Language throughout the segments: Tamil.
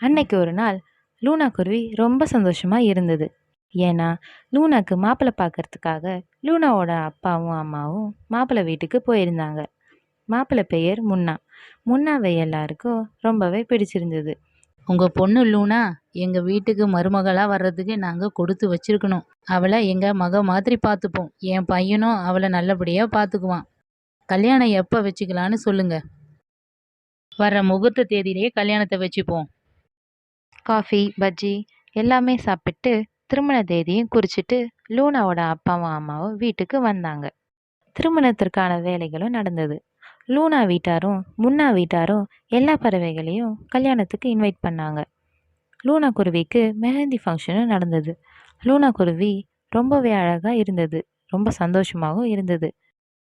அன்னைக்கு ஒரு நாள் லூனா குருவி ரொம்ப சந்தோஷமா இருந்தது. ஏன்னா லூனாக்கு மாப்பிள்ளை பார்க்கறதுக்காக லூனாவோட அப்பாவும் அம்மாவும் மாப்பிள்ளை வீட்டுக்கு போயிருந்தாங்க. மாப்பிள்ளை பெயர் முன்னா. முன்னாவை எல்லாருக்கும் ரொம்பவே பிடிச்சிருந்தது. உங்க பொண்ணு லூனா எங்க வீட்டுக்கு மருமகளா வர்றதுக்கு நாங்க கொடுத்து வச்சிருக்கணும். அவளை எங்க மக மாதிரி பார்த்துப்போம். என் பையனும் அவளை நல்லபடியா பார்த்துக்குவான். கல்யாணம் எப்ப வச்சுக்கலான்னு சொல்லுங்க. வர்ற முகூர்த்த தேதியிலேயே கல்யாணத்தை வச்சுப்போம். காஃபி பஜ்ஜி எல்லாமே சாப்பிட்டு திருமண தேதியும் குறிச்சிட்டு லூனாவோட அப்பாவும் அம்மாவும் வீட்டுக்கு வந்தாங்க. திருமணத்திற்கான வேலைகளும் நடந்தது. லூனா வீட்டாரும் முன்னா வீட்டாரும் எல்லா பறவைகளையும் கல்யாணத்துக்கு இன்வைட் பண்ணாங்க. லூனா குருவிக்கு மெஹந்தி ஃபங்க்ஷனும் நடந்தது. லூனா குருவி ரொம்பவே அழகாக இருந்தது. ரொம்ப சந்தோஷமாகவும் இருந்தது.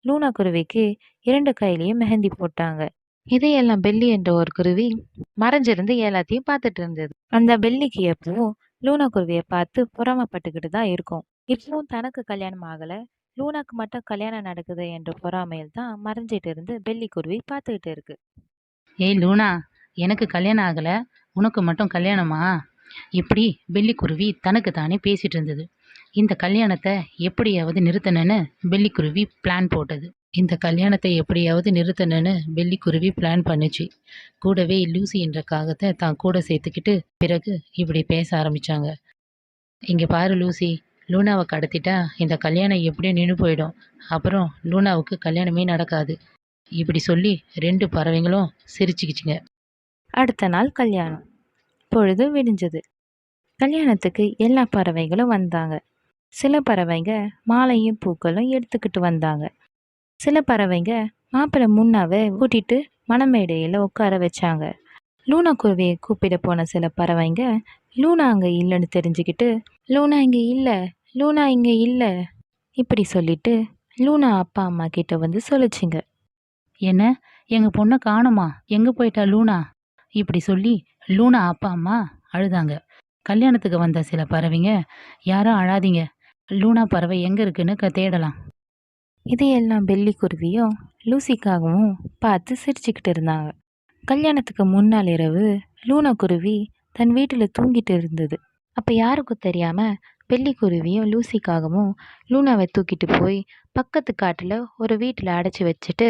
லூனா குருவிக்கு 2 கையிலையும் மெஹந்தி போட்டாங்க. இதையெல்லாம் பெல்லி என்ற ஒரு குருவி மறைஞ்சிருந்து எல்லாத்தையும் பார்த்துட்டு இருந்தது. அந்த பெல்லிக்கு எப்பவும் லூனா குருவியை பார்த்து பொறாமப்பட்டுக்கிட்டு தான் இருக்கும். இப்பவும் தனக்கு கல்யாணம் ஆகல, லூனாக்கு மட்டும் கல்யாணம் நடக்குது என்ற பொறாமையில் தான் மறைஞ்சிட்டு இருந்து பெல்லி குருவி பார்த்துக்கிட்டு இருக்கு. ஏய் லூனா, எனக்கு கல்யாணம் ஆகல, உனக்கு மட்டும் கல்யாணமா? இப்படி பெல்லிக்குருவி தனக்கு தானே பேசிட்டு இருந்தது. இந்த கல்யாணத்தை எப்படியாவது நிறுத்தணும்னு பெல்லிக்குருவி பிளான் போட்டது. இந்த கல்யாணத்தை எப்படியாவது நிறுத்தணும்னு பெல்லிக்குருவி பிளான் பண்ணுச்சு. கூடவே லூசி என்ற காகத்தை தான் கூட சேர்த்துக்கிட்டு பிறகு இப்படி பேச ஆரம்பிச்சாங்க. இங்க பாரு லூசி, லூனாவை கடத்திட்டா இந்த கல்யாணம் எப்படியும் நின்று போயிடும். அப்புறம் லூனாவுக்கு கல்யாணமே நடக்காது. இப்படி சொல்லி 2 பறவைங்களும் சிரிச்சுக்கிச்சுங்க. அடுத்த நாள் கல்யாணம். பொழுது விடிஞ்சது. கல்யாணத்துக்கு எல்லா பறவைகளும் வந்தாங்க. சில பறவைங்க மாலையும் பூக்களும் எடுத்துக்கிட்டு வந்தாங்க. சில பறவைங்க மாப்பிள்ளை முன்னாவை கூட்டிட்டு மணமேடையில் உட்கார வச்சாங்க. லூனா குருவியை கூப்பிட போன சில பறவைங்க லூனா அங்கே இல்லைன்னு தெரிஞ்சுக்கிட்டு லூனா இங்கே இல்லை, லூனா இங்கே இல்லை இப்படி சொல்லிட்டு லூனா அப்பா அம்மா கிட்ட வந்து சொல்லிச்சிங்க. என்ன, எங்க பொண்ணை காணுமா? எங்க போயிட்டா லூனா? இப்படி சொல்லி லூனா அப்பா அம்மா அழுதாங்க. கல்யாணத்துக்கு வந்த சில பறவைங்க, யாரும் அழாதீங்க, லூனா பறவை எங்க இருக்குன்னு தேடலாம். இதையெல்லாம் பெல்லி குருவியும் லூசிக்காகவும் பார்த்து சிரிச்சுக்கிட்டு இருந்தாங்க. கல்யாணத்துக்கு முன்னாள் இரவு லூனா குருவி தன் வீட்டில் தூங்கிட்டு இருந்தது. அப்போ யாருக்கும் தெரியாம பெல்லி குருவியும் லூசிக்காகவும் லூனாவை தூக்கிட்டு போய் பக்கத்து காட்டில் ஒரு வீட்டில் அடைச்சி வச்சுட்டு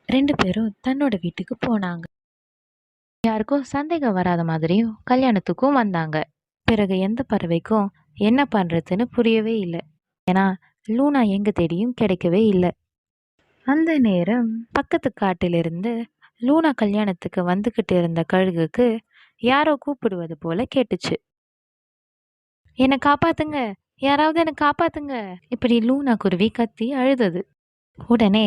2 பேரும் தன்னோட வீட்டுக்கு போனாங்க. யாருக்கும் சந்தேகம் வராத மாதிரியும் கல்யாணத்துக்கும் வந்தாங்க. பிறகு எந்த பறவைக்கும் என்ன பண்றதுன்னு புரியவே இல்லை. ஏன்னா லூனா எங்க தேடியும் கிடைக்கவே இல்லை. அந்த நேரம் பக்கத்து காட்டிலிருந்து லூனா கல்யாணத்துக்கு வந்துகிட்டு இருந்த கழுகுக்கு யாரோ கூப்பிடுவது போல கேட்டுச்சு. என்னை காப்பாத்துங்க, யாராவது என்னை காப்பாத்துங்க இப்படி லூனா குருவி கத்தி அழுதது. உடனே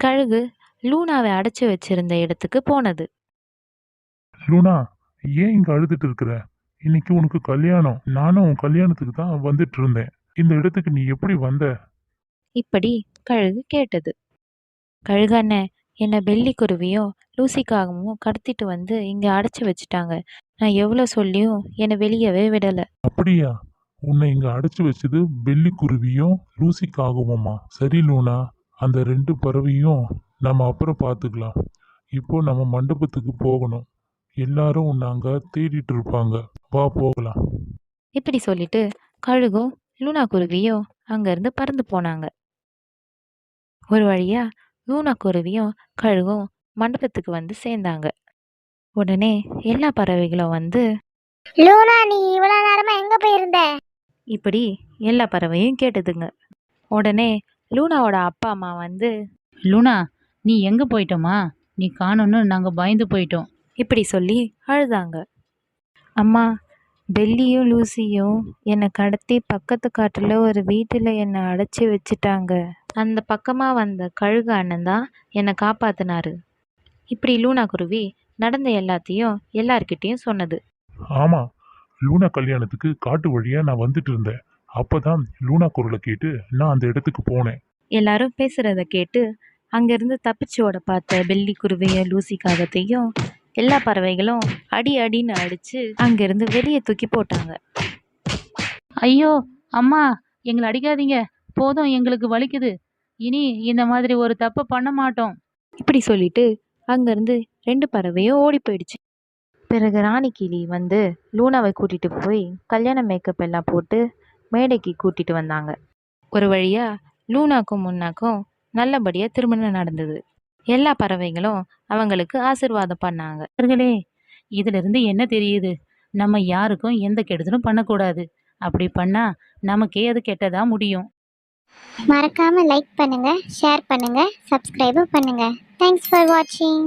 கழுகு லூனாவை அடைச்சு வச்சிருந்த இடத்துக்கு போனது. லூனா, ஏன் இங்க அழுதுட்டு இருக்கிற? இன்னைக்கு உனக்கு கல்யாணம். நானும் உன் கல்யாணத்துக்கு தான் வந்துட்டு இருந்தேன். இந்த இடத்துக்கு நீ எப்படி வந்த? இப்படி கழுகு கேட்டது. கழுகண்ணே, என்னை பெல்லி குருவியும் லூசிக்காகவும் கடத்திட்டு வந்து இங்கே அடைச்சி வச்சுட்டாங்க. நான் எவ்வளோ சொல்லியும் என்னை வெளியவே விடலை. அப்படியா? உன்னை இங்க அடைச்சு வச்சது வெள்ளி குருவியும் லூசிக்காகவுமா? சரி லூனா, அந்த 2 பறவையும் நம்ம அப்புறம் பார்த்துக்கலாம். இப்போ நம்ம மண்டபத்துக்கு போகணும். எல்லாரும் உன்னை அங்க தேடிட்டு இருப்பாங்க. வா போகலாம். இப்படி சொல்லிட்டு கழுகும் லூனா குருவியும் அங்கேருந்து பறந்து போனாங்க. ஒரு வழியா லூனா குருவியும் கழுகும் மண்டபத்துக்கு வந்து சேர்ந்தாங்க. உடனே எல்லா பறவைகளும் வந்து லூனா, நீ இவ்வளவு நேரமா எங்க போயிருந்த? இப்படி எல்லா பறவையும் கேட்டதுங்க. உடனே லூனாவோட அப்பா அம்மா வந்து லூனா, நீ எங்க போயிட்டோமா? நீ காணோன்னு நாங்க பயந்து போயிட்டோம். இப்படி சொல்லி அழுதாங்க. அம்மா, பெல்லியும் லூசியும் என்னை கடத்தி பக்கத்து காட்டில் ஒரு வீட்டில் என்னை அடைச்சி வச்சுட்டாங்க. அந்த பக்கமாக வந்த கழுகு அண்ணன் தான் என்னை காப்பாத்தினாரு. இப்படி லூனா குருவி நடந்த எல்லாத்தையும் எல்லார்கிட்டேயும் சொன்னது. ஆமா, லூனா கல்யாணத்துக்கு காட்டு வழியா நான் வந்துட்டு இருந்தேன். அப்பதான் லூனா குரலை கேட்டு நான் அந்த இடத்துக்கு போனேன். எல்லாரும் பேசுறத கேட்டு அங்கிருந்து தப்பிச்சு ஓட பார்த்த பெல்லி குருவியும் லூசிக்காகத்தையும் எல்லா பறவைகளும் அடி அடின்னு அடிச்சு அங்கிருந்து வெளியே தூக்கி போட்டாங்க. ஐயோ அம்மா, எங்களை அடிக்காதீங்க, போதும், எங்களுக்கு வலிக்குது. இனி இந்த மாதிரி ஒரு தப்பை பண்ண மாட்டோம். இப்படி சொல்லிட்டு அங்கிருந்து 2 பறவையும் ஓடி போயிடுச்சு. பிறகு ராணி கிளி வந்து லூனாவை கூட்டிட்டு போய் கல்யாண மேக்கப் எல்லாம் போட்டு மேடைக்கு கூட்டிட்டு வந்தாங்க. ஒரு வழியா லூனாக்கும் முன்னாக்கும் நல்லபடியா திருமணம் நடந்தது. எல்லா பறவைகளும் அவங்களுக்கு ஆசீர்வாதம் பண்ணாங்க. அவர்களே, இதுல இருந்து என்ன தெரியுது? நம்ம யாருக்கும் எந்த கெடுதலும் பண்ணக்கூடாது. அப்படி பண்ணா நமக்கே அது கெட்டதா முடியும். மறக்காம லைக் பண்ணுங்க, ஷேர் பண்ணுங்க, சப்ஸ்கிரைபும் பண்ணுங்க. தேங்க்ஸ் ஃபார் வாட்சிங்.